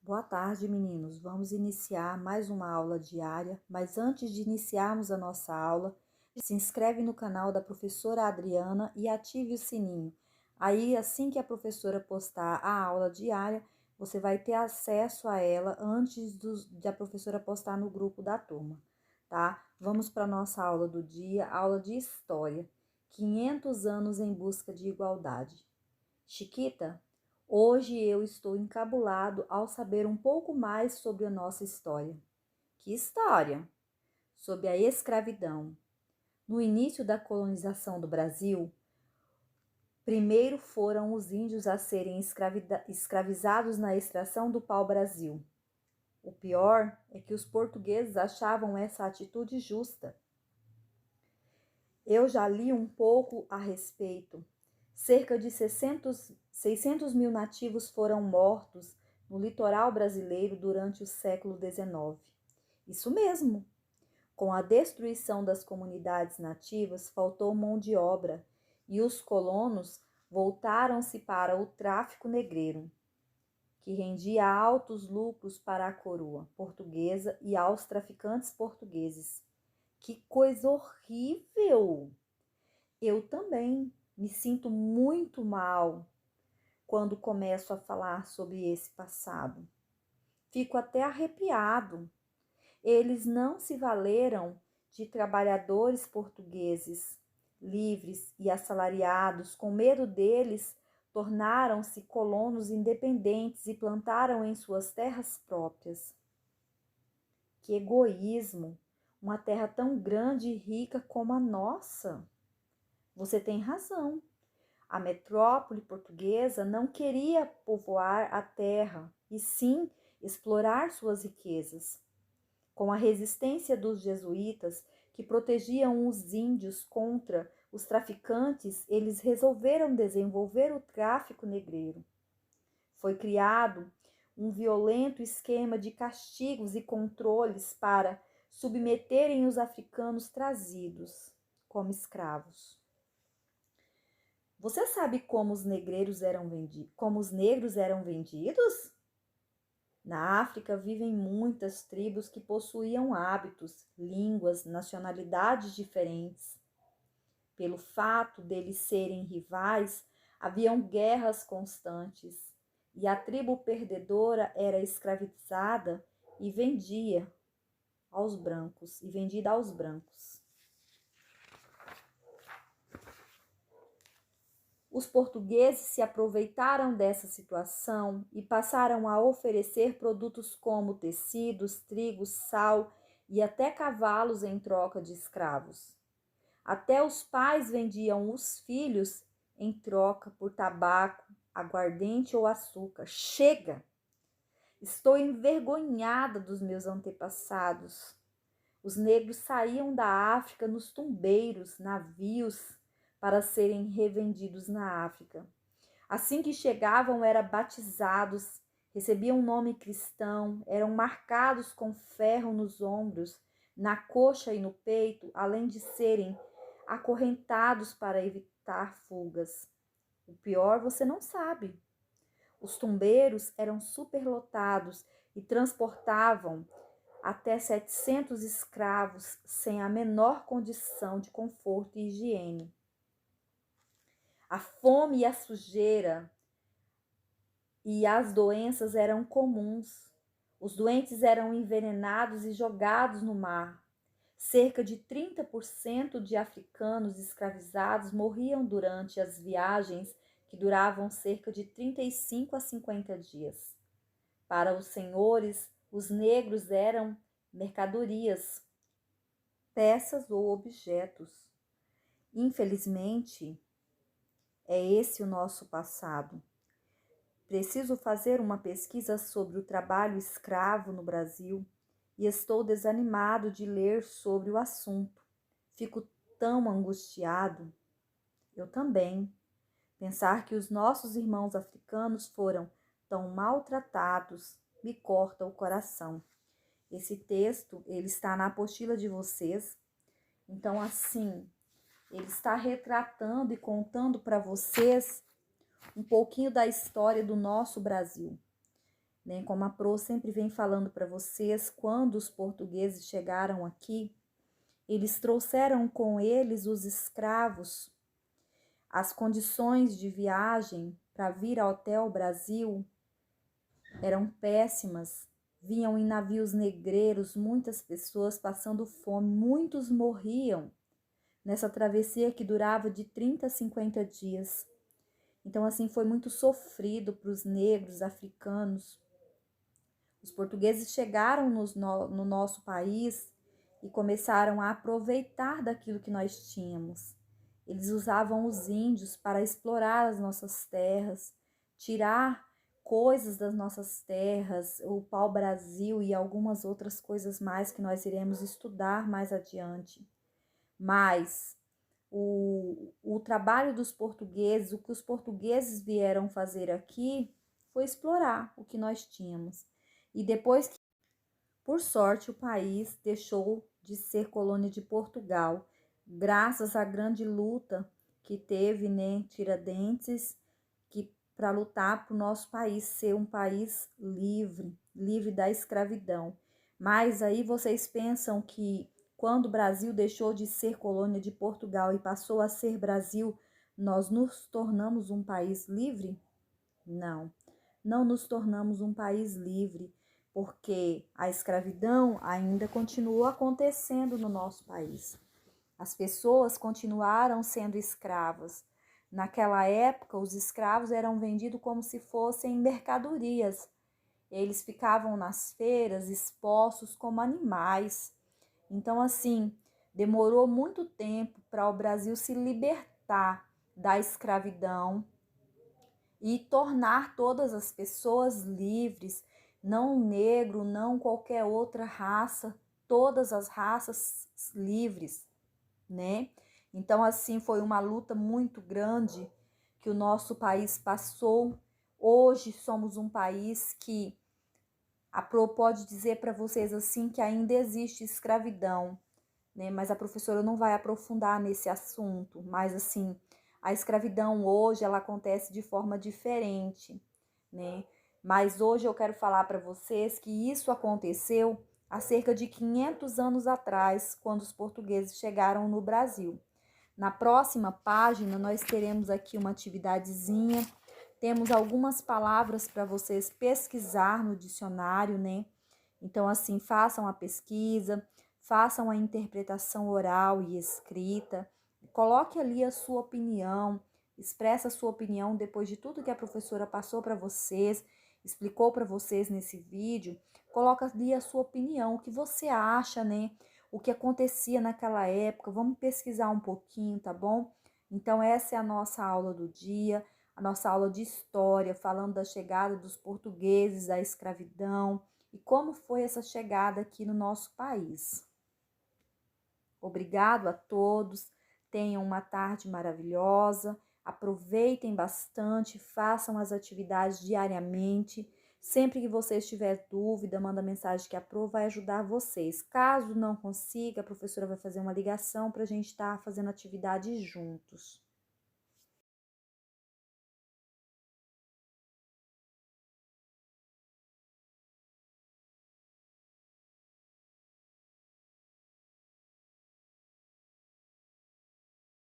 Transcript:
Boa tarde, meninos. Vamos iniciar mais uma aula diária, mas antes de iniciarmos a nossa aula, se inscreve no canal da professora Adriana e ative o sininho. Aí, assim que a professora postar a aula diária, você vai ter acesso a ela antes da professora postar no grupo da turma, tá? Vamos para a nossa aula do dia, aula de História. 500 anos em busca de igualdade. Chiquita, hoje eu estou encabulado ao saber um pouco mais sobre a nossa história. Que história? Sobre a escravidão. No início da colonização do Brasil, primeiro foram os índios a serem escravizados na extração do pau-brasil. O pior é que os portugueses achavam essa atitude justa. Eu já li um pouco a respeito. Cerca de 600 mil nativos foram mortos no litoral brasileiro durante o século XIX. Isso mesmo. Com a destruição das comunidades nativas, faltou mão de obra e os colonos voltaram-se para o tráfico negreiro, que rendia altos lucros para a coroa portuguesa e aos traficantes portugueses. Que coisa horrível! Eu também me sinto muito mal quando começo a falar sobre esse passado. Fico até arrepiado. Eles não se valeram de trabalhadores portugueses livres e assalariados. Com medo deles, tornaram-se colonos independentes e plantaram em suas terras próprias. Que egoísmo! Uma terra tão grande e rica como a nossa. Você tem razão. A metrópole portuguesa não queria povoar a terra, e sim explorar suas riquezas. Com a resistência dos jesuítas, que protegiam os índios contra os traficantes, eles resolveram desenvolver o tráfico negreiro. Foi criado um violento esquema de castigos e controles para submeterem os africanos trazidos como escravos. Você sabe como os negros eram vendidos? Na África vivem muitas tribos que possuíam hábitos, línguas, nacionalidades diferentes. Pelo fato deles serem rivais, haviam guerras constantes, e a tribo perdedora era escravizada e vendida aos brancos. Os portugueses se aproveitaram dessa situação e passaram a oferecer produtos como tecidos, trigo, sal e até cavalos em troca de escravos. Até os pais vendiam os filhos em troca por tabaco, aguardente ou açúcar. Chega! Estou envergonhada dos meus antepassados. Os negros saíam da África nos tumbeiros, navios, para serem revendidos na África. Assim que chegavam, eram batizados, recebiam nome cristão, eram marcados com ferro nos ombros, na coxa e no peito, além de serem acorrentados para evitar fugas. O pior você não sabe. Os tumbeiros eram superlotados e transportavam até 700 escravos sem a menor condição de conforto e higiene. A fome e a sujeira e as doenças eram comuns. Os doentes eram envenenados e jogados no mar. Cerca de 30% de africanos escravizados morriam durante as viagens que duravam cerca de 35 a 50 dias. Para os senhores, os negros eram mercadorias, peças ou objetos. Infelizmente, é esse o nosso passado. Preciso fazer uma pesquisa sobre o trabalho escravo no Brasil e estou desanimado de ler sobre o assunto. Fico tão angustiado. Eu também. Pensar que os nossos irmãos africanos foram tão maltratados me corta o coração. Esse texto, ele está na apostila de vocês. Então, assim, ele está retratando e contando para vocês um pouquinho da história do nosso Brasil. né? Como a Pro sempre vem falando para vocês, quando os portugueses chegaram aqui, eles trouxeram com eles os escravos. As condições de viagem para vir até o Brasil eram péssimas. Vinham em navios negreiros, muitas pessoas passando fome, muitos morriam nessa travessia que durava de 30 a 50 dias. Então, assim, foi muito sofrido para os negros africanos. Os portugueses chegaram no nosso país e começaram a aproveitar daquilo que nós tínhamos. Eles usavam os índios para explorar as nossas terras, tirar coisas das nossas terras, o pau-brasil e algumas outras coisas mais que nós iremos estudar mais adiante. Mas o trabalho dos portugueses, o que os portugueses vieram fazer aqui, foi explorar o que nós tínhamos. E depois que, por sorte, o país deixou de ser colônia de Portugal, graças à grande luta que teve, né, Tiradentes, que para lutar para o nosso país ser um país livre, livre da escravidão. Mas aí vocês pensam que quando o Brasil deixou de ser colônia de Portugal e passou a ser Brasil, nós nos tornamos um país livre? Não, não nos tornamos um país livre, porque a escravidão ainda continuou acontecendo no nosso país. As pessoas continuaram sendo escravas. Naquela época, os escravos eram vendidos como se fossem mercadorias. Eles ficavam nas feiras expostos como animais. Então, assim, demorou muito tempo para o Brasil se libertar da escravidão e tornar todas as pessoas livres, não o negro, não qualquer outra raça, todas as raças livres, né? Então, assim, foi uma luta muito grande que o nosso país passou. Hoje somos um país que a Pro pode dizer para vocês assim que ainda existe escravidão, né? Mas a professora não vai aprofundar nesse assunto, mas assim, a escravidão hoje ela acontece de forma diferente, né? Mas hoje eu quero falar para vocês que isso aconteceu há cerca de 500 anos atrás, quando os portugueses chegaram no Brasil. Na próxima página nós teremos aqui uma atividadezinha. Temos algumas palavras para vocês pesquisar no dicionário, né? Então, assim, façam a pesquisa, façam a interpretação oral e escrita, coloque ali a sua opinião, expressa a sua opinião depois de tudo que a professora passou para vocês, explicou para vocês nesse vídeo, coloca ali a sua opinião, o que você acha, né? O que acontecia naquela época, vamos pesquisar um pouquinho, tá bom? Então, essa é a nossa aula do dia, a nossa aula de história, falando da chegada dos portugueses, da escravidão e como foi essa chegada aqui no nosso país. Obrigado a todos, tenham uma tarde maravilhosa, aproveitem bastante, façam as atividades diariamente. Sempre que você estiver dúvida, manda mensagem que a Pro vai ajudar vocês. Caso não consiga, a professora vai fazer uma ligação para a gente estar fazendo atividade juntos.